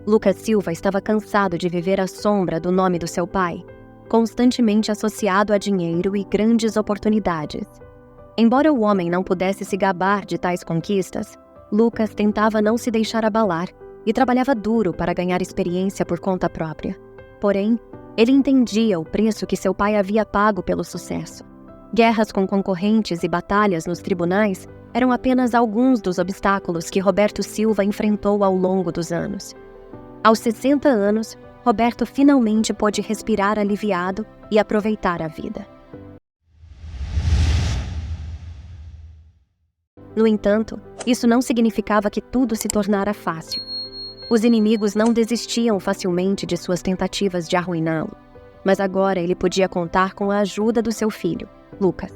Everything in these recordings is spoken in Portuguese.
Lucas Silva estava cansado de viver à sombra do nome do seu pai, constantemente associado a dinheiro e grandes oportunidades. Embora o homem não pudesse se gabar de tais conquistas, Lucas tentava não se deixar abalar e trabalhava duro para ganhar experiência por conta própria. Porém, ele entendia o preço que seu pai havia pago pelo sucesso. Guerras com concorrentes e batalhas nos tribunais eram apenas alguns dos obstáculos que Roberto Silva enfrentou ao longo dos anos. Aos 60 anos, Roberto finalmente pôde respirar aliviado e aproveitar a vida. No entanto, isso não significava que tudo se tornara fácil. Os inimigos não desistiam facilmente de suas tentativas de arruiná-lo, mas agora ele podia contar com a ajuda do seu filho, Lucas.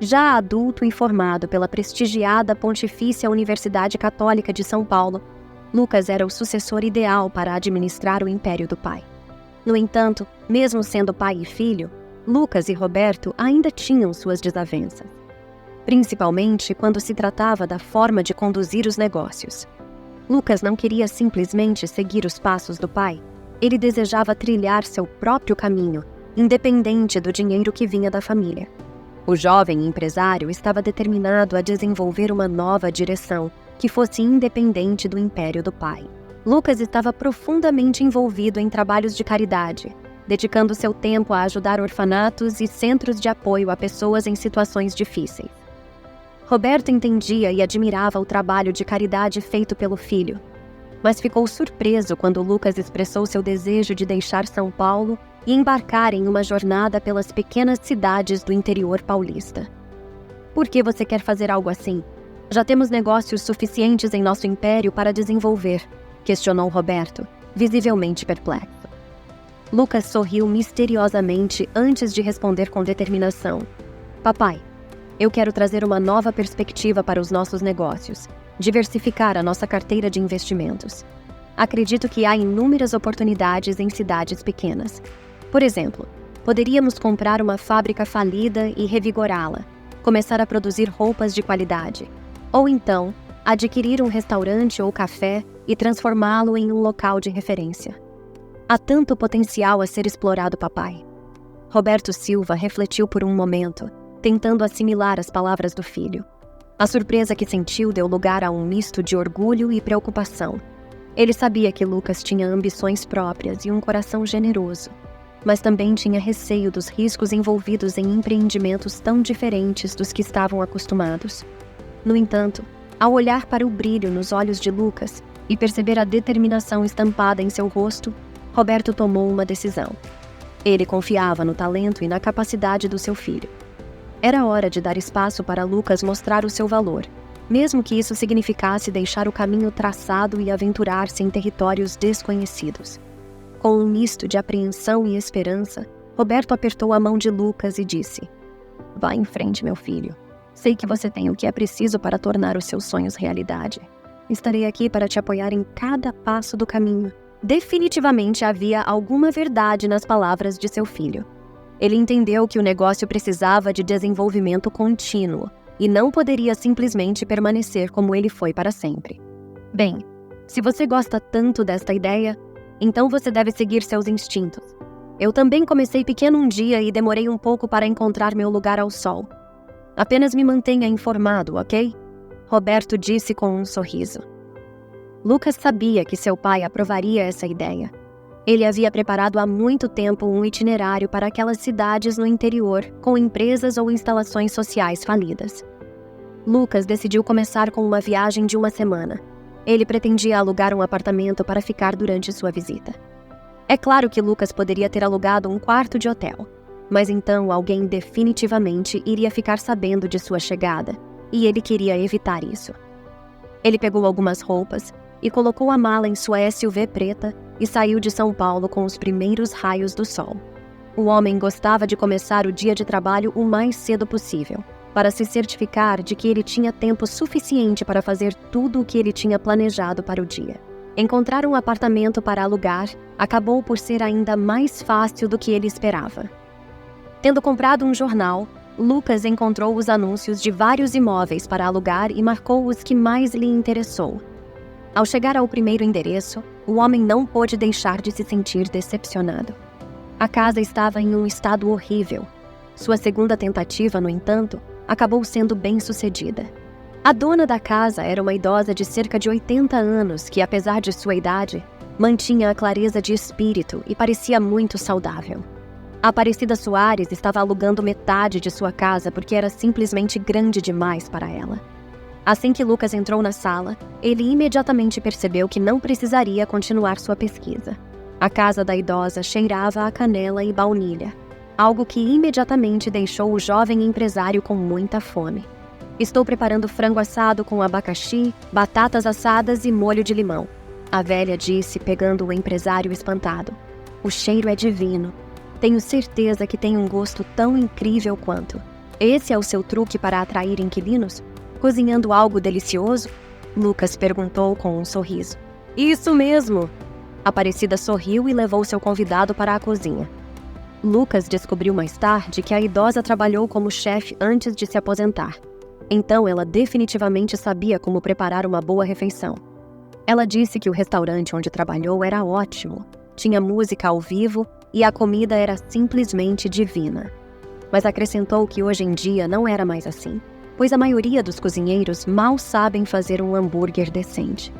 Já adulto e formado pela prestigiada Pontifícia Universidade Católica de São Paulo, Lucas era o sucessor ideal para administrar o império do pai. No entanto, mesmo sendo pai e filho, Lucas e Roberto ainda tinham suas desavenças, principalmente quando se tratava da forma de conduzir os negócios. Lucas não queria simplesmente seguir os passos do pai, ele desejava trilhar seu próprio caminho, independente do dinheiro que vinha da família. O jovem empresário estava determinado a desenvolver uma nova direção que fosse independente do império do pai. Lucas estava profundamente envolvido em trabalhos de caridade, dedicando seu tempo a ajudar orfanatos e centros de apoio a pessoas em situações difíceis. Roberto entendia e admirava o trabalho de caridade feito pelo filho, mas ficou surpreso quando Lucas expressou seu desejo de deixar São Paulo e embarcar em uma jornada pelas pequenas cidades do interior paulista. Por que você quer fazer algo assim? Já temos negócios suficientes em nosso império para desenvolver, questionou Roberto, visivelmente perplexo. Lucas sorriu misteriosamente antes de responder com determinação. Papai, eu quero trazer uma nova perspectiva para os nossos negócios, diversificar a nossa carteira de investimentos. Acredito que há inúmeras oportunidades em cidades pequenas. Por exemplo, poderíamos comprar uma fábrica falida e revigorá-la, começar a produzir roupas de qualidade, ou então adquirir um restaurante ou café e transformá-lo em um local de referência. Há tanto potencial a ser explorado, papai. Roberto Silva refletiu por um momento, tentando assimilar as palavras do filho. A surpresa que sentiu deu lugar a um misto de orgulho e preocupação. Ele sabia que Lucas tinha ambições próprias e um coração generoso, mas também tinha receio dos riscos envolvidos em empreendimentos tão diferentes dos que estavam acostumados. No entanto, ao olhar para o brilho nos olhos de Lucas e perceber a determinação estampada em seu rosto, Roberto tomou uma decisão. Ele confiava no talento e na capacidade do seu filho. Era hora de dar espaço para Lucas mostrar o seu valor, mesmo que isso significasse deixar o caminho traçado e aventurar-se em territórios desconhecidos. Com um misto de apreensão e esperança, Roberto apertou a mão de Lucas e disse: "Vá em frente, meu filho. Sei que você tem o que é preciso para tornar os seus sonhos realidade. Estarei aqui para te apoiar em cada passo do caminho." Definitivamente havia alguma verdade nas palavras de seu filho. Ele entendeu que o negócio precisava de desenvolvimento contínuo e não poderia simplesmente permanecer como ele foi para sempre. Bem, se você gosta tanto desta ideia, então você deve seguir seus instintos. Eu também comecei pequeno um dia e demorei um pouco para encontrar meu lugar ao sol. Apenas me mantenha informado, ok? Roberto disse com um sorriso. Lucas sabia que seu pai aprovaria essa ideia. Ele havia preparado há muito tempo um itinerário para aquelas cidades no interior, com empresas ou instalações sociais falidas. Lucas decidiu começar com uma viagem de uma semana. Ele pretendia alugar um apartamento para ficar durante sua visita. É claro que Lucas poderia ter alugado um quarto de hotel, mas então alguém definitivamente iria ficar sabendo de sua chegada, e ele queria evitar isso. Ele pegou algumas roupas e colocou a mala em sua SUV preta e saiu de São Paulo com os primeiros raios do sol. O homem gostava de começar o dia de trabalho o mais cedo possível, para se certificar de que ele tinha tempo suficiente para fazer tudo o que ele tinha planejado para o dia. Encontrar um apartamento para alugar acabou por ser ainda mais fácil do que ele esperava. Tendo comprado um jornal, Lucas encontrou os anúncios de vários imóveis para alugar e marcou os que mais lhe interessou. Ao chegar ao primeiro endereço, o homem não pôde deixar de se sentir decepcionado. A casa estava em um estado horrível. Sua segunda tentativa, no entanto, acabou sendo bem-sucedida. A dona da casa era uma idosa de cerca de 80 anos que, apesar de sua idade, mantinha a clareza de espírito e parecia muito saudável. A Aparecida Soares estava alugando metade de sua casa porque era simplesmente grande demais para ela. Assim que Lucas entrou na sala, ele imediatamente percebeu que não precisaria continuar sua pesquisa. A casa da idosa cheirava a canela e baunilha, algo que imediatamente deixou o jovem empresário com muita fome. Estou preparando frango assado com abacaxi, batatas assadas e molho de limão, a velha disse, pegando o empresário espantado. O cheiro é divino. Tenho certeza que tem um gosto tão incrível quanto. Esse é o seu truque para atrair inquilinos? Cozinhando algo delicioso? Lucas perguntou com um sorriso. Isso mesmo! Aparecida sorriu e levou seu convidado para a cozinha. Lucas descobriu mais tarde que a idosa trabalhou como chefe antes de se aposentar. Então ela definitivamente sabia como preparar uma boa refeição. Ela disse que o restaurante onde trabalhou era ótimo, tinha música ao vivo e a comida era simplesmente divina. Mas acrescentou que hoje em dia não era mais assim, pois a maioria dos cozinheiros mal sabem fazer um hambúrguer decente.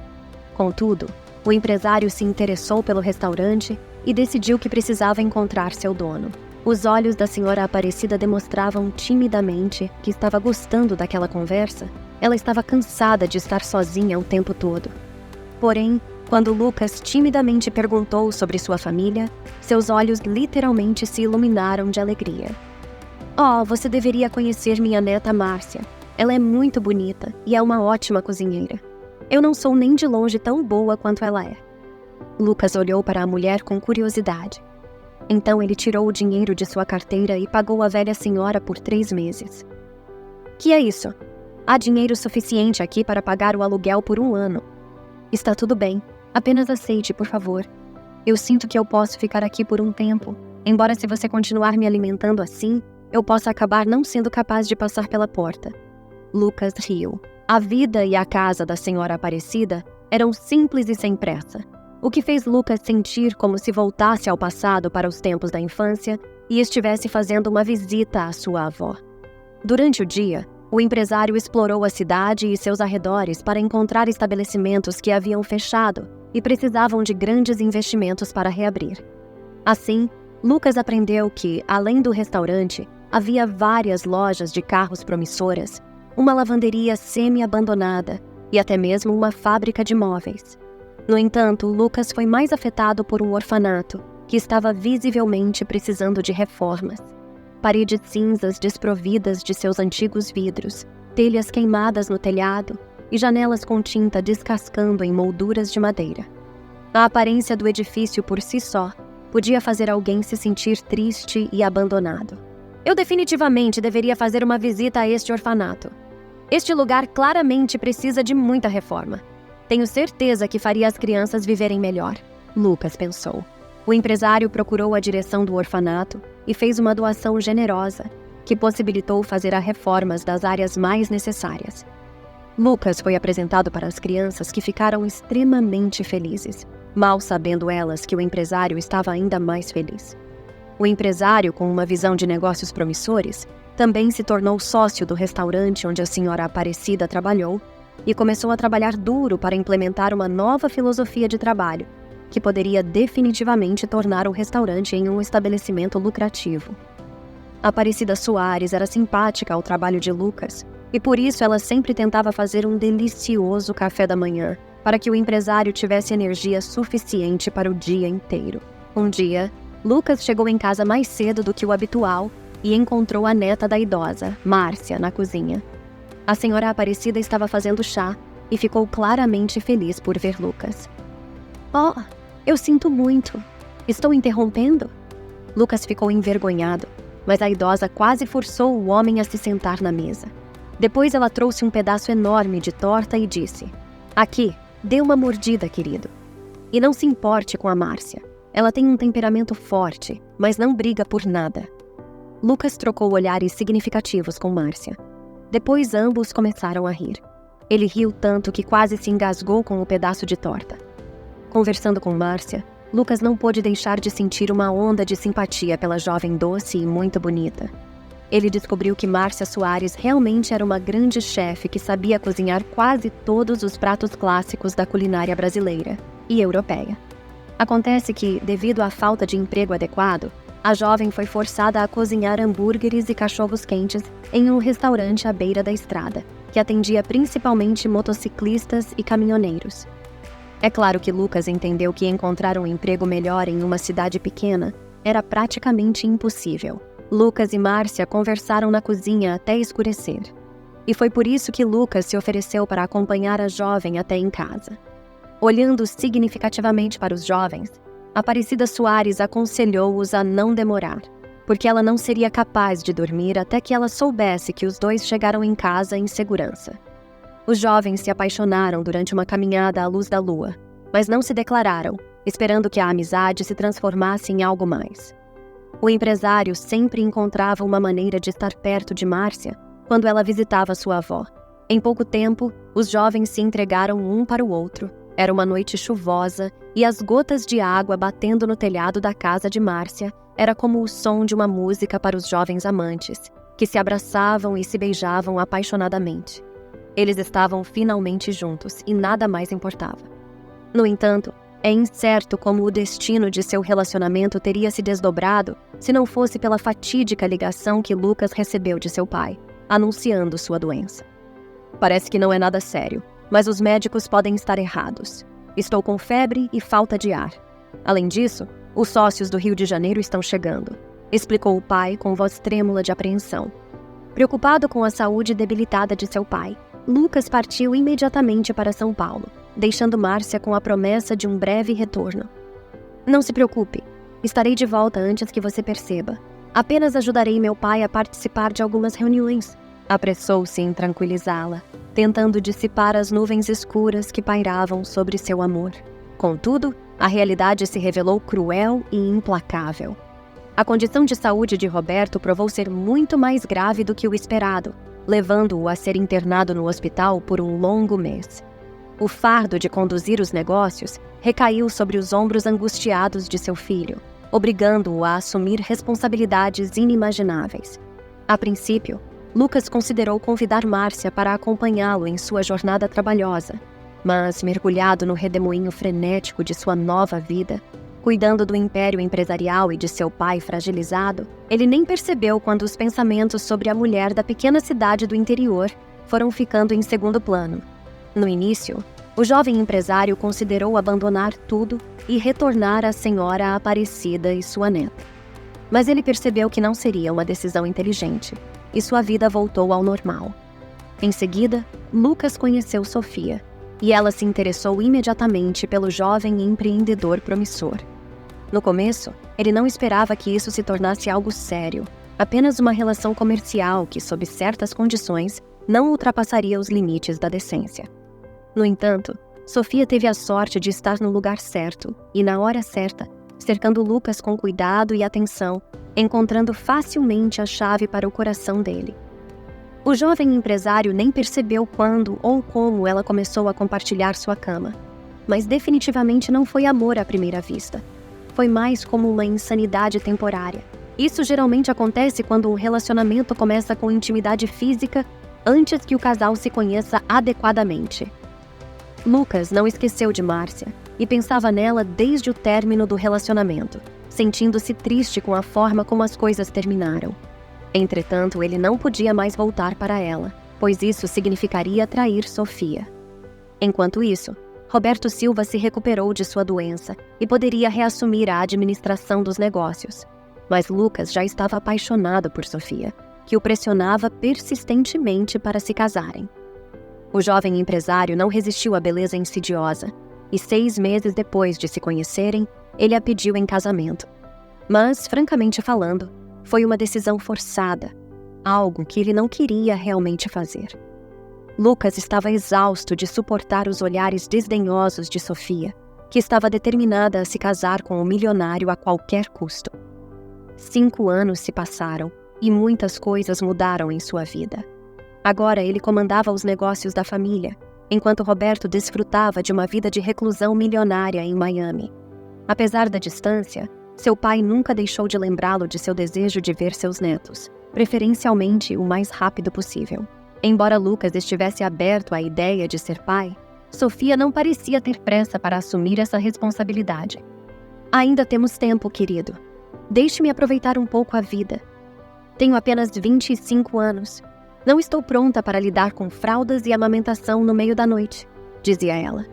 Contudo, o empresário se interessou pelo restaurante e decidiu que precisava encontrar seu dono. Os olhos da senhora Aparecida demonstravam timidamente que estava gostando daquela conversa. Ela estava cansada de estar sozinha o tempo todo. Porém, quando Lucas timidamente perguntou sobre sua família, seus olhos literalmente se iluminaram de alegria. Oh, você deveria conhecer minha neta Márcia. Ela é muito bonita e é uma ótima cozinheira. Eu não sou nem de longe tão boa quanto ela é. Lucas olhou para a mulher com curiosidade. Então ele tirou o dinheiro de sua carteira e pagou a velha senhora por 3 meses. Que é isso? Há dinheiro suficiente aqui para pagar o aluguel por 1 ano. Está tudo bem. Apenas aceite, por favor. Eu sinto que eu posso ficar aqui por um tempo, embora se você continuar me alimentando assim, eu possa acabar não sendo capaz de passar pela porta. Lucas riu. A vida e a casa da senhora Aparecida eram simples e sem pressa, o que fez Lucas sentir como se voltasse ao passado para os tempos da infância e estivesse fazendo uma visita à sua avó. Durante o dia, o empresário explorou a cidade e seus arredores para encontrar estabelecimentos que haviam fechado e precisavam de grandes investimentos para reabrir. Assim, Lucas aprendeu que, além do restaurante, havia várias lojas de carros promissoras, uma lavanderia semi-abandonada e até mesmo uma fábrica de móveis. No entanto, Lucas foi mais afetado por um orfanato, que estava visivelmente precisando de reformas. Paredes cinzas desprovidas de seus antigos vidros, telhas queimadas no telhado e janelas com tinta descascando em molduras de madeira. A aparência do edifício por si só podia fazer alguém se sentir triste e abandonado. Eu definitivamente deveria fazer uma visita a este orfanato. Este lugar claramente precisa de muita reforma. Tenho certeza que faria as crianças viverem melhor, Lucas pensou. O empresário procurou a direção do orfanato e fez uma doação generosa, que possibilitou fazer as reformas das áreas mais necessárias. Lucas foi apresentado para as crianças que ficaram extremamente felizes, mal sabendo elas que o empresário estava ainda mais feliz. O empresário, com uma visão de negócios promissores, também se tornou sócio do restaurante onde a senhora Aparecida trabalhou e começou a trabalhar duro para implementar uma nova filosofia de trabalho, que poderia definitivamente tornar o restaurante em um estabelecimento lucrativo. Aparecida Soares era simpática ao trabalho de Lucas, e por isso ela sempre tentava fazer um delicioso café da manhã, para que o empresário tivesse energia suficiente para o dia inteiro. Um dia, Lucas chegou em casa mais cedo do que o habitual e encontrou a neta da idosa, Márcia, na cozinha. A senhora Aparecida estava fazendo chá e ficou claramente feliz por ver Lucas. Oh, eu sinto muito. Estou interrompendo? Lucas ficou envergonhado, mas a idosa quase forçou o homem a se sentar na mesa. Depois ela trouxe um pedaço enorme de torta e disse: Aqui, dê uma mordida, querido. E não se importe com a Márcia. Ela tem um temperamento forte, mas não briga por nada. Lucas trocou olhares significativos com Márcia. Depois ambos começaram a rir. Ele riu tanto que quase se engasgou com o pedaço de torta. Conversando com Márcia, Lucas não pôde deixar de sentir uma onda de simpatia pela jovem doce e muito bonita. Ele descobriu que Márcia Soares realmente era uma grande chefe que sabia cozinhar quase todos os pratos clássicos da culinária brasileira e europeia. Acontece que, devido à falta de emprego adequado, a jovem foi forçada a cozinhar hambúrgueres e cachorros-quentes em um restaurante à beira da estrada, que atendia principalmente motociclistas e caminhoneiros. É claro que Lucas entendeu que encontrar um emprego melhor em uma cidade pequena era praticamente impossível. Lucas e Márcia conversaram na cozinha até escurecer. E foi por isso que Lucas se ofereceu para acompanhar a jovem até em casa. Olhando significativamente para os jovens, Aparecida Soares aconselhou-os a não demorar, porque ela não seria capaz de dormir até que ela soubesse que os dois chegaram em casa em segurança. Os jovens se apaixonaram durante uma caminhada à luz da lua, mas não se declararam, esperando que a amizade se transformasse em algo mais. O empresário sempre encontrava uma maneira de estar perto de Márcia quando ela visitava sua avó. Em pouco tempo, os jovens se entregaram um para o outro. Era uma noite chuvosa e as gotas de água batendo no telhado da casa de Márcia era como o som de uma música para os jovens amantes, que se abraçavam e se beijavam apaixonadamente. Eles estavam finalmente juntos e nada mais importava. No entanto, é incerto como o destino de seu relacionamento teria se desdobrado se não fosse pela fatídica ligação que Lucas recebeu de seu pai, anunciando sua doença. Parece que não é nada sério, mas os médicos podem estar errados. Estou com febre e falta de ar. Além disso, os sócios do Rio de Janeiro estão chegando, explicou o pai com voz trêmula de apreensão. Preocupado com a saúde debilitada de seu pai, Lucas partiu imediatamente para São Paulo, deixando Márcia com a promessa de um breve retorno. Não se preocupe, estarei de volta antes que você perceba. Apenas ajudarei meu pai a participar de algumas reuniões. Apressou-se em tranquilizá-la, tentando dissipar as nuvens escuras que pairavam sobre seu amor. Contudo, a realidade se revelou cruel e implacável. A condição de saúde de Roberto provou ser muito mais grave do que o esperado, levando-o a ser internado no hospital por um longo mês. O fardo de conduzir os negócios recaiu sobre os ombros angustiados de seu filho, obrigando-o a assumir responsabilidades inimagináveis. A princípio, Lucas considerou convidar Márcia para acompanhá-lo em sua jornada trabalhosa, mas, mergulhado no redemoinho frenético de sua nova vida, cuidando do império empresarial e de seu pai fragilizado, ele nem percebeu quando os pensamentos sobre a mulher da pequena cidade do interior foram ficando em segundo plano. No início, o jovem empresário considerou abandonar tudo e retornar à senhora Aparecida e sua neta. Mas ele percebeu que não seria uma decisão inteligente, e sua vida voltou ao normal. Em seguida, Lucas conheceu Sofia, e ela se interessou imediatamente pelo jovem empreendedor promissor. No começo, ele não esperava que isso se tornasse algo sério, apenas uma relação comercial que, sob certas condições, não ultrapassaria os limites da decência. No entanto, Sofia teve a sorte de estar no lugar certo e na hora certa, cercando Lucas com cuidado e atenção, encontrando facilmente a chave para o coração dele. O jovem empresário nem percebeu quando ou como ela começou a compartilhar sua cama, mas definitivamente não foi amor à primeira vista. Foi mais como uma insanidade temporária. Isso geralmente acontece quando um relacionamento começa com intimidade física antes que o casal se conheça adequadamente. Lucas não esqueceu de Márcia e pensava nela desde o término do relacionamento, sentindo-se triste com a forma como as coisas terminaram. Entretanto, ele não podia mais voltar para ela, pois isso significaria trair Sofia. Enquanto isso, Roberto Silva se recuperou de sua doença e poderia reassumir a administração dos negócios. Mas Lucas já estava apaixonado por Sofia, que o pressionava persistentemente para se casarem. O jovem empresário não resistiu à beleza insidiosa, e 6 meses depois de se conhecerem, ele a pediu em casamento. Mas, francamente falando, foi uma decisão forçada, algo que ele não queria realmente fazer. Lucas estava exausto de suportar os olhares desdenhosos de Sofia, que estava determinada a se casar com o milionário a qualquer custo. 5 anos se passaram e muitas coisas mudaram em sua vida. Agora ele comandava os negócios da família, enquanto Roberto desfrutava de uma vida de reclusão milionária em Miami. Apesar da distância, seu pai nunca deixou de lembrá-lo de seu desejo de ver seus netos, preferencialmente o mais rápido possível. Embora Lucas estivesse aberto à ideia de ser pai, Sofia não parecia ter pressa para assumir essa responsabilidade. Ainda temos tempo, querido. Deixe-me aproveitar um pouco a vida. Tenho apenas 25 anos. Não estou pronta para lidar com fraldas e amamentação no meio da noite, dizia ela.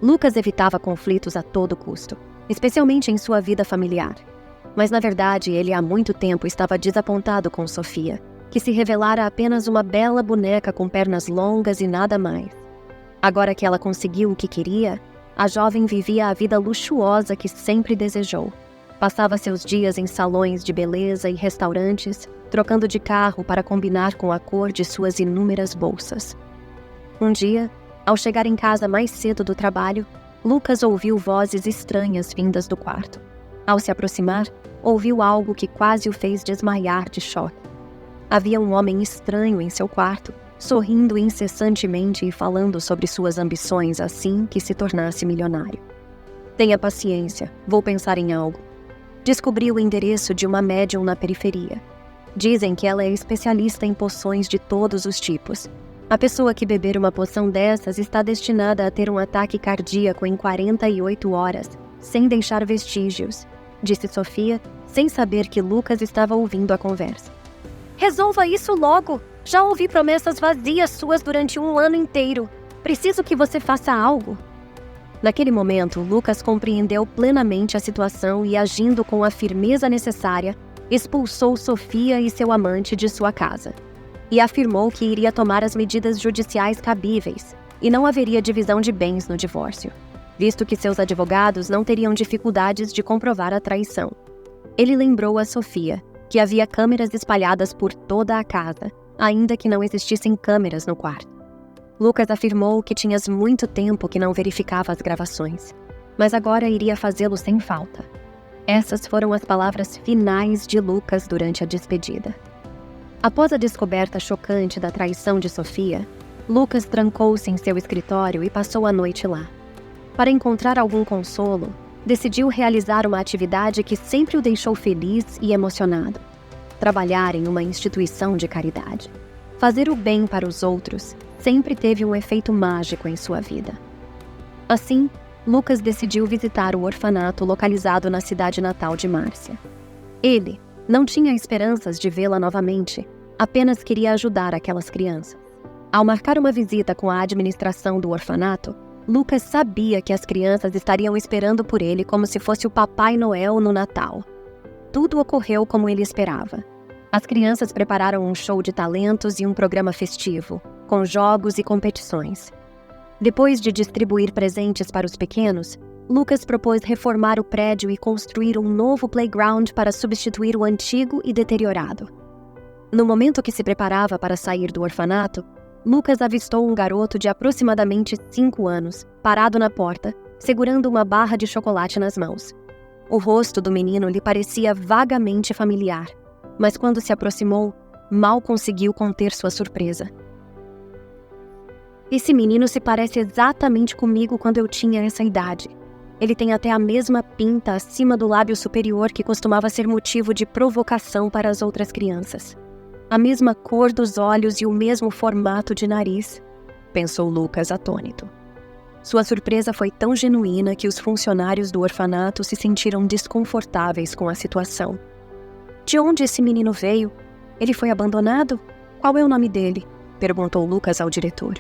Lucas evitava conflitos a todo custo, especialmente em sua vida familiar. Mas, na verdade, ele há muito tempo estava desapontado com Sofia, que se revelara apenas uma bela boneca com pernas longas e nada mais. Agora que ela conseguiu o que queria, a jovem vivia a vida luxuosa que sempre desejou. Passava seus dias em salões de beleza e restaurantes, trocando de carro para combinar com a cor de suas inúmeras bolsas. Um dia, ao chegar em casa mais cedo do trabalho, Lucas ouviu vozes estranhas vindas do quarto. Ao se aproximar, ouviu algo que quase o fez desmaiar de choque. Havia um homem estranho em seu quarto, sorrindo incessantemente e falando sobre suas ambições assim que se tornasse milionário. Tenha paciência, vou pensar em algo. Descobri o endereço de uma médium na periferia. Dizem que ela é especialista em poções de todos os tipos. A pessoa que beber uma poção dessas está destinada a ter um ataque cardíaco em 48 horas, sem deixar vestígios, disse Sofia, sem saber que Lucas estava ouvindo a conversa. Resolva isso logo! Já ouvi promessas vazias suas durante um ano inteiro. Preciso que você faça algo. Naquele momento, Lucas compreendeu plenamente a situação e, agindo com a firmeza necessária, expulsou Sofia e seu amante de sua casa. E afirmou que iria tomar as medidas judiciais cabíveis e não haveria divisão de bens no divórcio, visto que seus advogados não teriam dificuldades de comprovar a traição. Ele lembrou a Sofia que havia câmeras espalhadas por toda a casa, ainda que não existissem câmeras no quarto. Lucas afirmou que tinha muito tempo que não verificava as gravações, mas agora iria fazê-lo sem falta. Essas foram as palavras finais de Lucas durante a despedida. Após a descoberta chocante da traição de Sofia, Lucas trancou-se em seu escritório e passou a noite lá. Para encontrar algum consolo, decidiu realizar uma atividade que sempre o deixou feliz e emocionado: trabalhar em uma instituição de caridade. Fazer o bem para os outros sempre teve um efeito mágico em sua vida. Assim, Lucas decidiu visitar o orfanato localizado na cidade natal de Márcia. Ele não tinha esperanças de vê-la novamente, apenas queria ajudar aquelas crianças. Ao marcar uma visita com a administração do orfanato, Lucas sabia que as crianças estariam esperando por ele como se fosse o Papai Noel no Natal. Tudo ocorreu como ele esperava. As crianças prepararam um show de talentos e um programa festivo, com jogos e competições. Depois de distribuir presentes para os pequenos, Lucas propôs reformar o prédio e construir um novo playground para substituir o antigo e deteriorado. No momento que se preparava para sair do orfanato, Lucas avistou um garoto de aproximadamente 5 anos, parado na porta, segurando uma barra de chocolate nas mãos. O rosto do menino lhe parecia vagamente familiar, mas quando se aproximou, mal conseguiu conter sua surpresa. Esse menino se parece exatamente comigo quando eu tinha essa idade. Ele tem até a mesma pinta acima do lábio superior que costumava ser motivo de provocação para as outras crianças. A mesma cor dos olhos e o mesmo formato de nariz, pensou Lucas atônito. Sua surpresa foi tão genuína que os funcionários do orfanato se sentiram desconfortáveis com a situação. De onde esse menino veio? Ele foi abandonado? Qual é o nome dele? Perguntou Lucas ao diretor.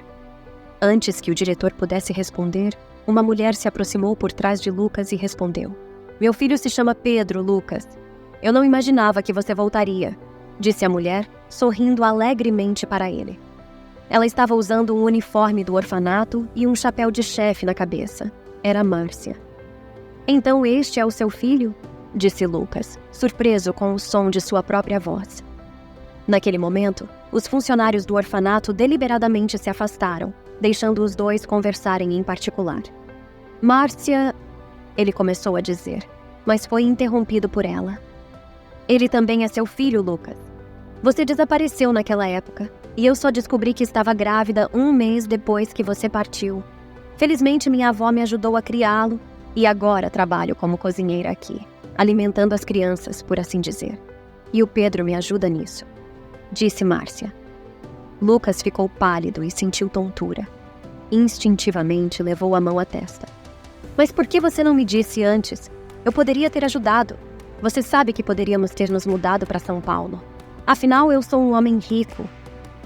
Antes que o diretor pudesse responder, uma mulher se aproximou por trás de Lucas e respondeu: Meu filho se chama Pedro, Lucas. Eu não imaginava que você voltaria, disse a mulher, sorrindo alegremente para ele. Ela estava usando um uniforme do orfanato e um chapéu de chefe na cabeça. Era Márcia. Então este é o seu filho? Disse Lucas, surpreso com o som de sua própria voz. Naquele momento, os funcionários do orfanato deliberadamente se afastaram, deixando os dois conversarem em particular. Márcia, ele começou a dizer, mas foi interrompido por ela. Ele também é seu filho, Lucas. Você desapareceu naquela época. E eu só descobri que estava grávida um mês depois que você partiu. Felizmente, minha avó me ajudou a criá-lo e agora trabalho como cozinheira aqui, alimentando as crianças, por assim dizer. E o Pedro me ajuda nisso, disse Márcia. Lucas ficou pálido e sentiu tontura. Instintivamente levou a mão à testa. Mas por que você não me disse antes? Eu poderia ter ajudado. Você sabe que poderíamos ter nos mudado para São Paulo. Afinal, eu sou um homem rico.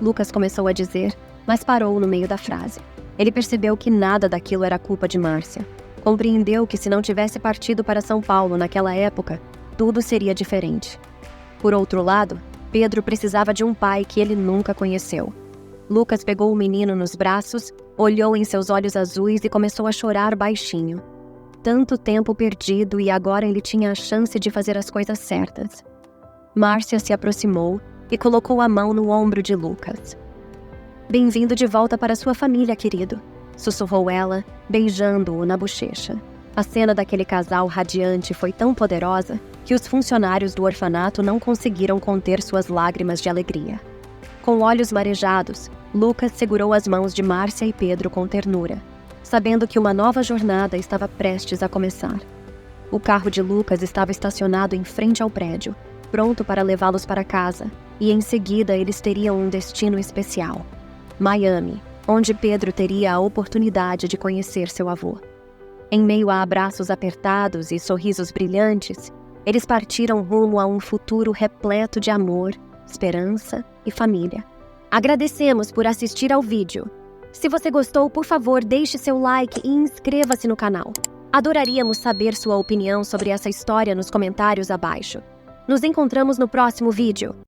Lucas começou a dizer, mas parou no meio da frase. Ele percebeu que nada daquilo era culpa de Márcia. Compreendeu que se não tivesse partido para São Paulo naquela época, tudo seria diferente. Por outro lado, Pedro precisava de um pai que ele nunca conheceu. Lucas pegou o menino nos braços, olhou em seus olhos azuis e começou a chorar baixinho. Tanto tempo perdido e agora ele tinha a chance de fazer as coisas certas. Márcia se aproximou e colocou a mão no ombro de Lucas. Bem-vindo de volta para sua família, querido, sussurrou ela, beijando-o na bochecha. A cena daquele casal radiante foi tão poderosa que os funcionários do orfanato não conseguiram conter suas lágrimas de alegria. Com olhos marejados, Lucas segurou as mãos de Márcia e Pedro com ternura, sabendo que uma nova jornada estava prestes a começar. O carro de Lucas estava estacionado em frente ao prédio, pronto para levá-los para casa, e em seguida eles teriam um destino especial: Miami, onde Pedro teria a oportunidade de conhecer seu avô. Em meio a abraços apertados e sorrisos brilhantes, eles partiram rumo a um futuro repleto de amor, esperança e família. Agradecemos por assistir ao vídeo. Se você gostou, por favor, deixe seu like e inscreva-se no canal. Adoraríamos saber sua opinião sobre essa história nos comentários abaixo. Nos encontramos no próximo vídeo.